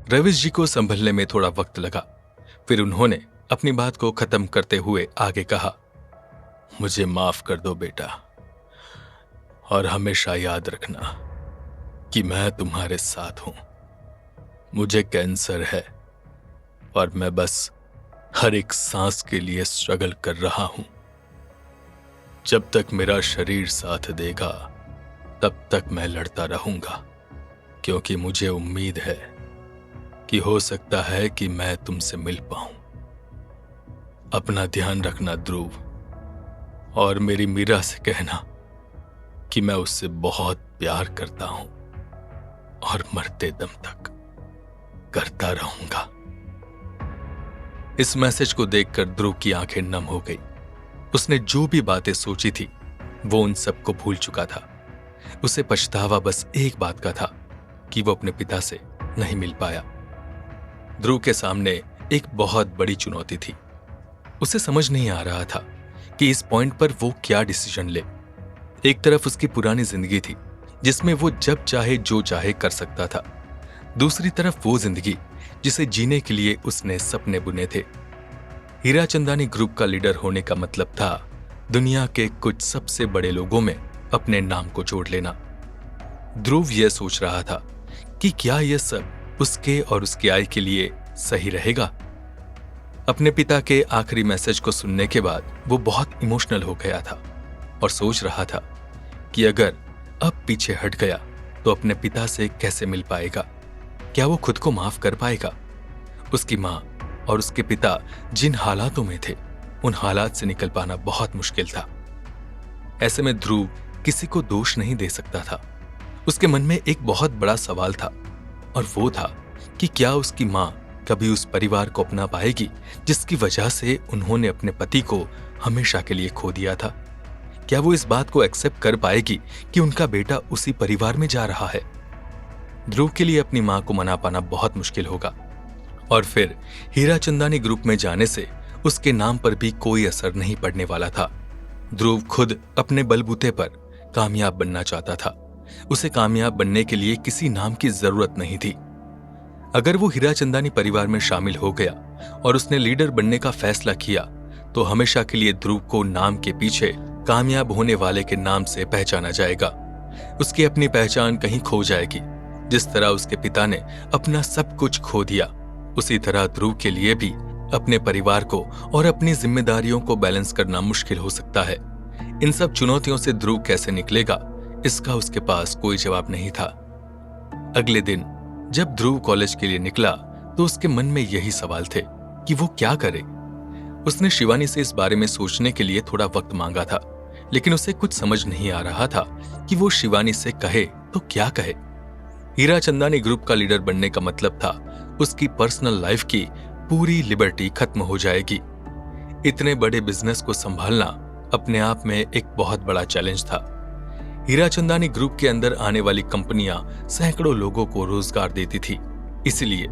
रविश जी को संभलने में थोड़ा वक्त लगा। फिर उन्होंने अपनी बात को खत्म करते हुए आगे कहा, मुझे माफ कर दो बेटा, और हमेशा याद रखना कि मैं तुम्हारे साथ हूं। मुझे कैंसर है और मैं बस हर एक सांस के लिए स्ट्रगल कर रहा हूं। जब तक मेरा शरीर साथ देगा तब तक मैं लड़ता रहूंगा, क्योंकि मुझे उम्मीद है कि हो सकता है कि मैं तुमसे मिल पाऊं। अपना ध्यान रखना ध्रुव, और मेरी मीरा से कहना कि मैं उससे बहुत प्यार करता हूं और मरते दम तक करता रहूंगा। इस मैसेज को देखकर ध्रुव की आंखें नम हो गई। उसने जो भी बातें सोची थी वो उन सबको भूल चुका था। उसे पछतावा बस एक बात का था कि वो अपने पिता से नहीं मिल पाया। ध्रुव के सामने एक बहुत बड़ी चुनौती थी। उसे समझ नहीं आ रहा था कि इस पॉइंट पर वो क्या डिसीजन ले। एक तरफ उसकी पुरानी जिंदगी थी जिसमें वो जब चाहे जो चाहे कर सकता था, दूसरी तरफ वो जिंदगी जिसे जीने के लिए उसने सपने बुने थे। हीराचंदानी ग्रुप का लीडर होने का मतलब था दुनिया के कुछ सबसे बड़े लोगों में अपने नाम को जोड़ लेना। ध्रुव यह सोच रहा था कि क्या यह सब उसके और उसकी आय के लिए सही रहेगा। अपने पिता के आखिरी मैसेज को सुनने के बाद वो बहुत इमोशनल हो गया था और सोच रहा था कि अगर अब पीछे हट गया तो अपने पिता से कैसे मिल पाएगा। क्या वो खुद को माफ कर पाएगा? उसकी मां और उसके पिता जिन हालातों में थे उन हालात से निकल पाना बहुत मुश्किल था। ऐसे में ध्रुव किसी को दोष नहीं दे सकता था। उसके मन में एक बहुत बड़ा सवाल था, और वो था कि क्या उसकी मां कभी उस परिवार को अपना पाएगी जिसकी वजह से उन्होंने अपने पति को हमेशा के लिए खो दिया था। क्या वो इस बात को एक्सेप्ट कर पाएगी कि उनका बेटा उसी परिवार में जा रहा है। ध्रुव के लिए अपनी मां को मना पाना बहुत मुश्किल होगा, और फिर हीराचंदानी ग्रुप में जाने से उसके नाम पर भी कोई असर नहीं पड़ने वाला था। ध्रुव खुद अपने बलबूते पर कामयाब बनना चाहता था। उसे कामयाब बनने के लिए किसी नाम की जरूरत नहीं थी। अगर वो हीराचंदानी परिवार में शामिल हो गया और उसने लीडर बनने का फैसला किया तो हमेशा के लिए ध्रुव को नाम के पीछे कामयाब होने वाले के नाम से पहचाना जाएगा। उसकी अपनी पहचान कहीं खो जाएगी। जिस तरह उसके पिता ने अपना सब कुछ खो दिया, उसी तरह ध्रुव के लिए भी अपने परिवार को और अपनी जिम्मेदारियों को बैलेंस करना मुश्किल हो सकता है। इन सब चुनौतियों से ध्रुव कैसे निकलेगा, इसका उसके पास कोई जवाब नहीं था। अगले दिन जब ध्रुव कॉलेज के लिए निकला तो उसके मन में यही सवाल थे कि वो क्या करे। उसने शिवानी से इस बारे में सोचने के लिए थोड़ा वक्त मांगा था, लेकिन उसे कुछ समझ नहीं आ रहा था कि वो शिवानी से कहे तो क्या कहे। हीराचंदानी ग्रुप का लीडर बनने का मतलब था उसकी पर्सनल लाइफ की पूरी लिबर्टी खत्म हो जाएगी। इतने बड़े बिजनेस को संभालना अपने आप में एक बहुत बड़ा चैलेंज था। हीराचंदानी ग्रुप के अंदर आने वाली कंपनियां सैकड़ों लोगों को रोजगार देती थी, इसलिए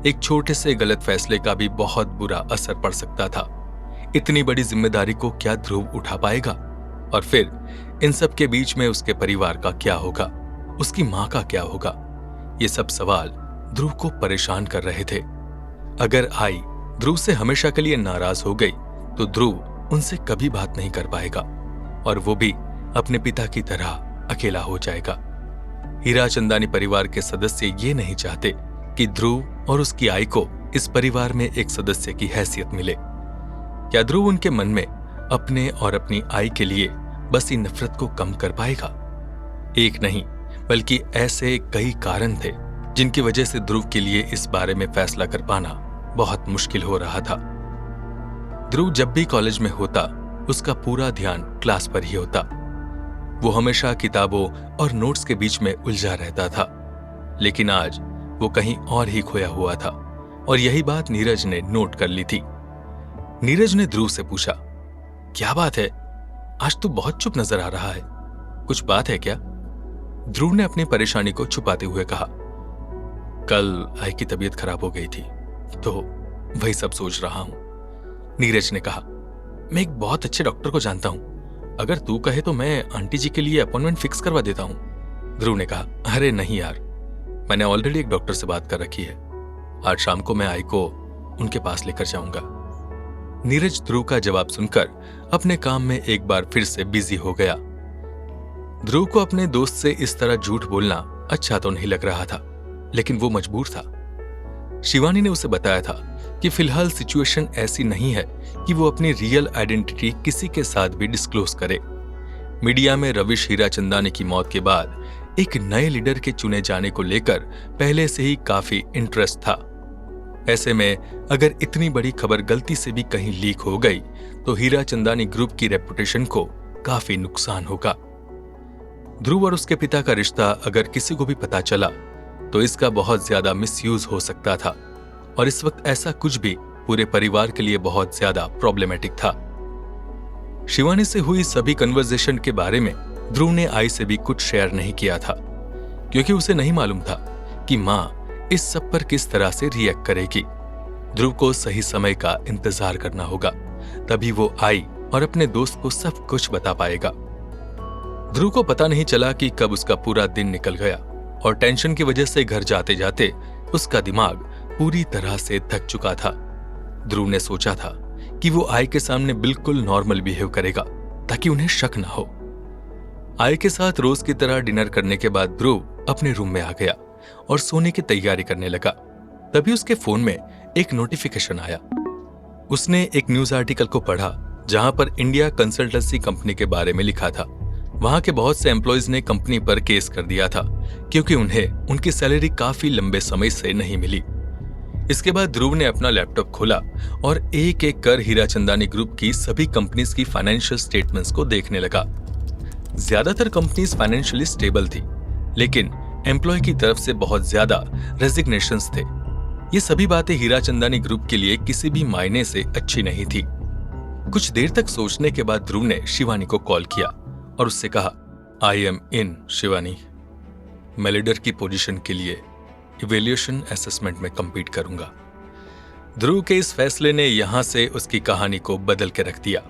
एक छोटे से गलत फैसले का भी बहुत बुरा असर पड़ सकता था। इतनी बड़ी जिम्मेदारी को क्या ध्रुव उठा पाएगा? और फिर इन सब के बीच में उसके परिवार का क्या होगा, उसकी मां का क्या होगा? ये सब सवाल ध्रुव को परेशान कर रहे थे। अगर आई ध्रुव से हमेशा के लिए नाराज हो गई तो ध्रुव उनसे कभी बात नहीं कर पाएगा, और वो भी अपने पिता की तरह अकेला हो जाएगा। हीराचंदानी परिवार के सदस्य ये नहीं चाहते कि ध्रुव और उसकी आई को इस परिवार में एक सदस्य की हैसियत मिले। क्या ध्रुव उनके मन में अपने और अपनी आई के लिए बसी नफरत को कम कर पाएगा? एक नहीं बल्कि ऐसे कई कारण थे जिनकी वजह से ध्रुव के लिए इस बारे में फैसला कर पाना बहुत मुश्किल हो रहा था। ध्रुव जब भी कॉलेज में होता उसका पूरा ध्यान क्लास पर ही होता। वो हमेशा किताबों और नोट्स के बीच में उलझा रहता था, लेकिन आज वो कहीं और ही खोया हुआ था, और यही बात नीरज ने नोट कर ली थी। नीरज ने ध्रुव से पूछा, क्या बात है, आज तू बहुत चुप नजर आ रहा है, कुछ बात है क्या? ध्रुव ने अपनी परेशानी को छुपाते हुए कहा, कल आई की तबीयत खराब हो गई थी तो वही सब सोच रहा हूं। नीरज ने कहा, मैं एक बहुत अच्छे डॉक्टर को जानता हूं, अगर तू कहे तो मैं आंटी जी के लिए अपॉइंटमेंट फिक्स करवा देता हूं। ध्रुव ने कहा, अरे नहीं यार, मैंने ऑलरेडी एक डॉक्टर से बात कर रखी है, आज शाम को मैं आई को उनके पास लेकर जाऊंगा। नीरज ध्रुव का जवाब सुनकर अपने काम में एक बार फिर से बिजी हो गया। ध्रुव को अपने दोस्त से इस तरह झूठ बोलना अच्छा तो नहीं लग रहा था, लेकिन वो मजबूर था। शिवानी ने उसे बताया था कि फिलहाल सिचुएशन ऐसी नहीं है कि वो अपनी रियल आइडेंटिटी किसी के साथ भी डिस्क्लोज करे। मीडिया में रविश हीराचंदानी की मौत के बाद एक नए लीडर के चुने जाने को लेकर पहले से ही काफी इंटरेस्ट था। ऐसे में अगर इतनी बड़ी खबर गलती से भी कहीं लीक हो गई तो हीराचंदानी ग्रुप की रेपुटेशन को काफी नुकसान होगा। ध्रुव और उसके पिता का रिश्ता अगर किसी को भी पता चला तो इसका बहुत ज्यादा मिसयूज हो सकता था, और इस वक्त ऐसा कुछ भी पूरे परिवार के लिए बहुत ज्यादा प्रॉब्लमेटिक था। शिवानी से हुई सभी कन्वर्सेशन के बारे में ध्रुव ने आई से भी कुछ शेयर नहीं किया था, क्योंकि उसे नहीं मालूम था कि मां इस सब पर किस तरह से रिएक्ट करेगी। ध्रुव को सही समय का इंतजार करना होगा, तभी वो आई और अपने दोस्त को सब कुछ बता पाएगा। ध्रुव को पता नहीं चला कि कब उसका पूरा दिन निकल गया, और टेंशन की वजह से घर जाते जाते उसका दिमाग पूरी तरह से थक चुका था। ध्रुव ने सोचा था कि वो आई के सामने बिल्कुल नॉर्मल बिहेव करेगा ताकि उन्हें शक ना हो। आई के साथ रोज की तरह डिनर करने के बाद ध्रुव अपने रूम में आ गया और सोने की तैयारी करने लगा। तभी उसके फोन में एक नोटिफिकेशन आया। उसने एक न्यूज आर्टिकल को पढ़ा जहां पर इंडिया कंसल्टेंसी कंपनी के बारे में लिखा था। वहां के बहुत से एम्प्लॉयज ने कंपनी पर केस कर दिया था क्योंकि उन्हें उनकी सैलरी काफी लंबे समय से नहीं मिली। इसके बाद ध्रुव ने अपना लैपटॉप खोला और एक एक कर हीराचंदानी ग्रुप की सभी कंपनीज की फाइनेंशियल स्टेटमेंट्स को देखने लगा। ज्यादातर कंपनीज फाइनेंशियली स्टेबल थी, लेकिन एम्प्लॉय की तरफ से बहुत ज्यादा रेजिग्नेशंस थे। ये सभी बातें हीराचंदानी ग्रुप के लिए किसी भी मायने से अच्छी नहीं थी। कुछ देर तक सोचने के बाद ध्रुव ने शिवानी को कॉल किया और उससे कहा, आई एम इन शिवानी, मैं लीडर की पोजीशन के लिए इवैल्यूएशन असेसमेंट में कंपीट करूंगा। ध्रुव के इस फैसले ने यहां से उसकी कहानी को बदल के रख दिया,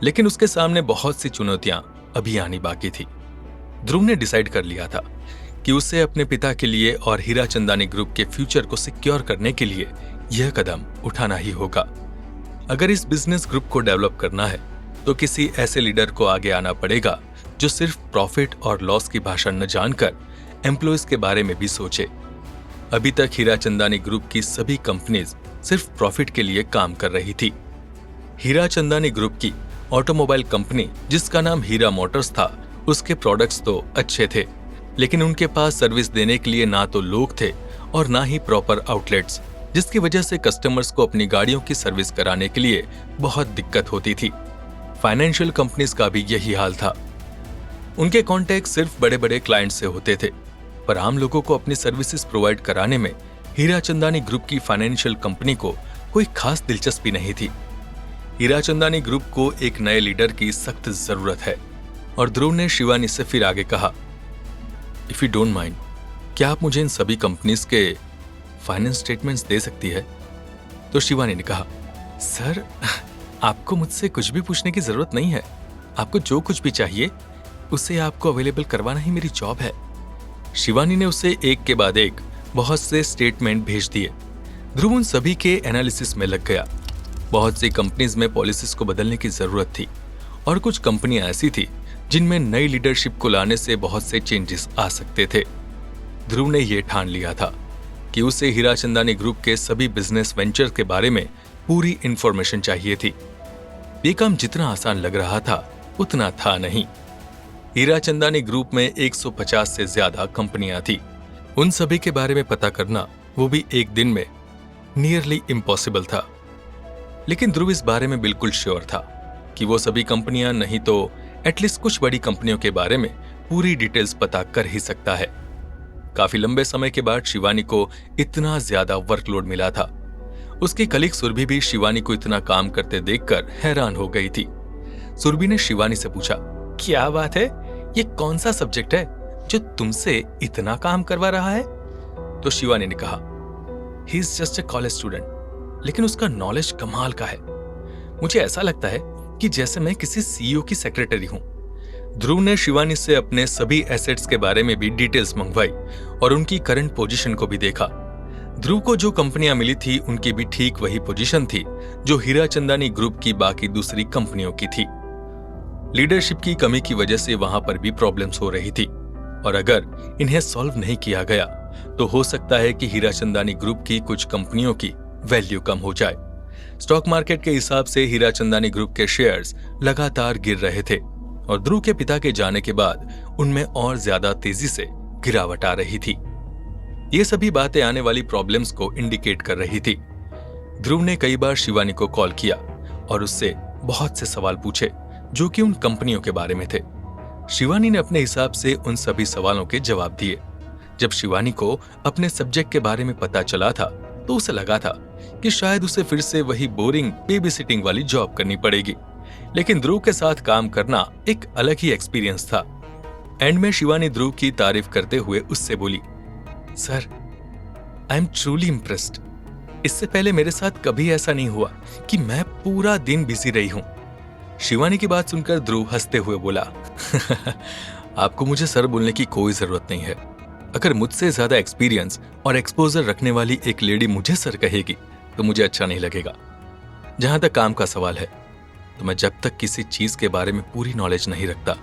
लेकिन उसके सामने बहुत सी चुनौतियां अभी आनी बाकी थी। ध्रुव ने डिसाइड कर लिया था कि उसे अपने पिता के लिए और हीराचंदानी ग्रुप के फ्यूचर को सिक्योर करने के लिए यह कदम उठाना ही होगा। अगर इस बिजनेस ग्रुप को डेवलप करना है तो किसी ऐसे लीडर को आगे आना पड़ेगा जो सिर्फ प्रॉफिट और लॉस की भाषा न जानकर एम्प्लॉयज के बारे में भी सोचे। अभी तक हीराचंदानी ग्रुप की सभी कंपनीज सिर्फ प्रॉफिट के लिए काम कर रही थी। हीराचंदानी ग्रुप की ऑटोमोबाइल कंपनी जिसका नाम हीरा मोटर्स था, उसके प्रोडक्ट्स तो अच्छे थे, लेकिन उनके पास सर्विस देने के लिए ना तो लोग थे और ना ही प्रॉपर आउटलेट्स, जिसकी वजह से कस्टमर्स को अपनी गाड़ियों की सर्विस कराने के लिए बहुत दिक्कत होती थी। फाइनेंशियल कंपनीज का भी यही हाल था। उनके कॉन्टैक्ट सिर्फ बड़े बड़े क्लाइंट से होते थे, पर आम लोगों को अपनी सर्विसेज प्रोवाइड कराने में हीराचंदानी ग्रुप की फाइनेंशियल कंपनी को कोई खास दिलचस्पी नहीं थी। हीराचंदानी ग्रुप को एक नए लीडर की सख्त जरूरत है, और ध्रुव ने शिवानी से फिर आगे कहा, इफ यू डोंट माइंड, क्या आप मुझे इन सभी कंपनीज के फाइनेंस स्टेटमेंट्स दे सकती है? तो शिवानी ने कहा, सर आपको मुझसे कुछ भी पूछने की जरूरत नहीं है। आपको जो कुछ भी चाहिए उसे आपको अवेलेबल करवाना ही मेरी जॉब है। शिवानी ने उसे एक के बाद एक बहुत से स्टेटमेंट भेज दिए। ध्रुव उन सभी के एनालिसिस में लग गया। बहुत सी कंपनीज में पॉलिसीज को बदलने की जरूरत थी, और कुछ कंपनियां ऐसी थी जिनमें नई लीडरशिप को लाने से बहुत से चेंजेस आ सकते थे। ध्रुव ने यह ठान लिया था कि उसे हीराचंदानी ग्रुप के सभी बिजनेस वेंचर के बारे में पूरी इंफॉर्मेशन चाहिए थी। ये काम जितना आसान लग रहा था उतना था नहीं। हीराचंदानी ग्रुप में 150 से ज्यादा कंपनियां थी। उन सभी के बारे में पता करना, वो भी एक दिन में, नियरली इम्पॉसिबल था। लेकिन ध्रुव इस बारे में बिल्कुल श्योर था कि वो सभी कंपनियां नहीं तो एटलीस्ट कुछ बड़ी कंपनियों के बारे में पूरी डिटेल्स पता कर ही सकता है। काफी लंबे समय के बाद शिवानी को इतना ज्यादा वर्कलोड मिला था। उसकी कलीग सुरभि भी शिवानी को इतना काम करते देखकर हैरान हो गई थी। सुरभि ने शिवानी से पूछा, क्या बात है, ये कौन सा सब्जेक्ट है जो तुमसे इतना काम करवा रहा है? तो शिवानी ने कहा, he is just a college student, लेकिन उसका नॉलेज कमाल का है। मुझे ऐसा लगता है कि जैसे मैं किसी सीईओ की सेक्रेटरी हूं। ध्रुव ने शिवानी से अपने सभी एसेट्स के बारे में भी डिटेल्स मंगवाई और उनकी करंट पोजीशन को भी देखा। ध्रुव को जो कंपनियां मिली थी उनकी भी ठीक वही पोजीशन थी जो हीराचंदानी ग्रुप की बाकी दूसरी कंपनियों की थी। लीडरशिप की कमी की वजह से वहां पर भी प्रॉब्लम्स हो रही थी और अगर इन्हें सॉल्व नहीं किया गया तो हो सकता है कि हीराचंदानी ग्रुप की कुछ कंपनियों की वैल्यू कम हो जाए। स्टॉक मार्केट के हिसाब से हीराचंदानी ग्रुप के शेयर्स लगातार गिर रहे थे और ध्रुव के पिता के जाने के बाद उनमें और ज्यादा तेजी से गिरावट आ रही थी। ये सभी बातें आने वाली प्रॉब्लम्स को इंडिकेट कर रही थी। ध्रुव ने कई बार शिवानी को कॉल किया और उससे बहुत से सवाल पूछे जो कि उन कंपनियों के बारे में थे। शिवानी ने अपने हिसाब से उन सभी सवालों के जवाब दिए। जब शिवानी को अपने सब्जेक्ट के बारे में पता चला था तो उसे लगा था कि शायद उसे फिर से वही बोरिंग बेबी सिटिंग वाली जॉब करनी पड़ेगी, लेकिन ध्रुव के साथ काम करना एक अलग ही एक्सपीरियंस था। एंड में शिवानी ध्रुव की तारीफ करते हुए उससे बोली, sir, I am truly impressed. इससे पहले मेरे साथ कभी ऐसा नहीं हुआ कि मैं पूरा दिन बिजी रही हूं। शिवानी की बात सुनकर ध्रुव हंसते हुए बोला, आपको मुझे सर बोलने की कोई जरूरत नहीं है। अगर मुझसे ज्यादा एक्सपीरियंस और एक्सपोजर रखने वाली एक लेडी मुझे सर कहेगी तो मुझे अच्छा नहीं लगेगा। जहां तक काम का सवाल है तो मैं जब तक किसी चीज के बारे में पूरी नॉलेज नहीं रखता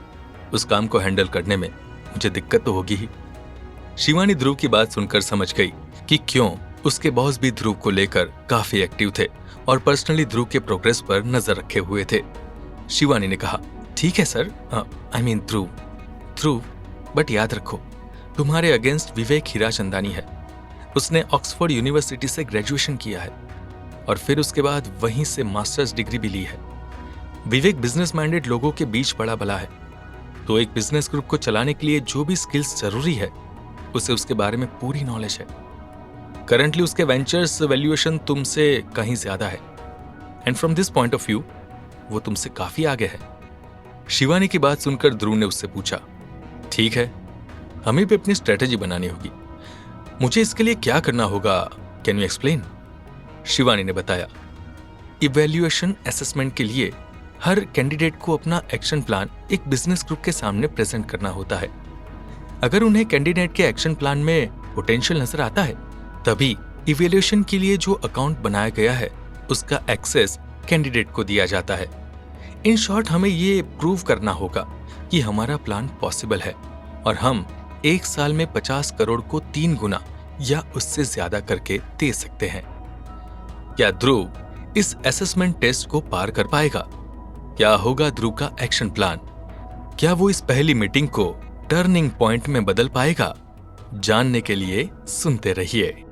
उस काम को हैंडल करने में मुझे दिक्कत तो होगी ही। शिवानी ध्रुव की बात सुनकर समझ गई कि क्यों उसके बॉस भी ध्रुव को लेकर काफी एक्टिव थे और पर्सनली ध्रुव के प्रोग्रेस पर नजर रखे हुए थे। शिवानी ने कहा, ठीक है sir, I mean Dhruv, but याद रखो तुम्हारे अगेंस्ट विवेक हीराचंदानी है। उसने ऑक्सफोर्ड यूनिवर्सिटी से ग्रेजुएशन किया है और फिर उसके बाद वहीं से मास्टर्स डिग्री भी ली है। विवेक बिजनेस माइंडेड लोगों के बीच बड़ा भला है, तो एक बिजनेस ग्रुप को चलाने के लिए जो भी स्किल्स जरूरी है उसे उसके बारे में पूरी नॉलेज है। करंटली उसके वेंचर्स वैल्यूएशन तुमसे कहीं ज्यादा है and from this point of view वो तुमसे काफी आगे है। शिवानी की बात सुनकर ध्रुव ने उससे पूछा, ठीक है, हमें भी अपनी स्ट्रेटेजी बनानी होगी। मुझे इसके लिए क्या करना होगा, कैन यू एक्सप्लेन? शिवानी ने बताया, इवैल्यूएशन असेसमेंट के लिए हर कैंडिडेट को अपना एक्शन प्लान एक बिजनेस ग्रुप के सामने प्रेजेंट करना होता है। अगर उन्हें कैंडिडेट के एक्शन प्लान में पोटेंशियल नजर आता है तभी इवैल्यूएशन के लिए जो अकाउंट बनाया गया है उसका एक्सेस कैंडिडेट को दिया जाता है। इन शॉर्ट, हमें ये प्रूव करना होगा कि हमारा प्लान पॉसिबल है और हम एक साल में 50 करोड़ को 3 गुना या उससे ज्यादा करके दे सकते हैं। क्या ध्रुव इस असेसमेंट टेस्ट को पार कर पाएगा? क्या होगा ध्रुव का एक्शन प्लान? क्या वो इस पहली मीटिंग को टर्निंग पॉइंट में बदल पाएगा? जानने के लिए सुनते रहिए।